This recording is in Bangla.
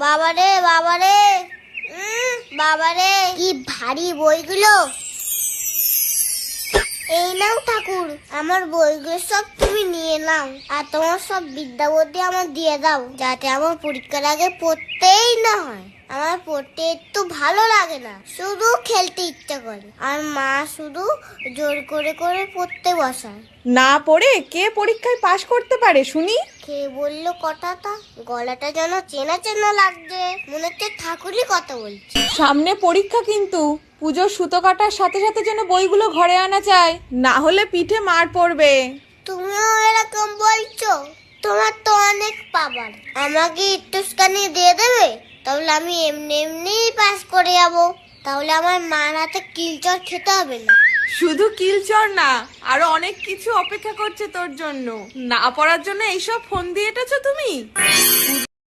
বাবারে বাবারে বাবারে, কি ভারী বইগুলো। এই নাও ঠাকুর, আমার বইগুলো সব তুমি নিয়ে নাও, আর তোমার সব বিদ্যা বুদ্ধি আমার দিয়ে দাও, যাতে আমার পরীক্ষার আগে পড়তেই না হয়। আমার পড়তে একটু ভালো লাগে না, শুধু খেলতে ইচ্ছা করে, আর মা শুধু জোর করে করে পড়তে বসায়। না পড়ে কে পরীক্ষায় পাশ করতে পারে শুনি? কে বললো কথাটা? গলাটা যেন চেনা চেনা লাগছে, মনে হচ্ছে ঠাকুরই কথা বলছে। সামনে পরীক্ষা, কিন্তু পুজোর সুতো কাটার সাথে সাথে যেন বইগুলো ঘরে আনা চাই, না হলে পিঠে মার পড়বে। তুমিও এরকম বলছো? তোমার তো অনেক পাবার, আমাকে একটুখানি দিয়ে দেবে, তাহলে আমি এমনি এমনিই পাস করে যাবো। তাহলে আমার মার হাতে কিলচর খেতে হবে না। শুধু কিলচর না, আরো অনেক কিছু অপেক্ষা করছে তোর জন্য। না পড়ার জন্য এইসব ফোন দিয়ে এটেছো তুমি?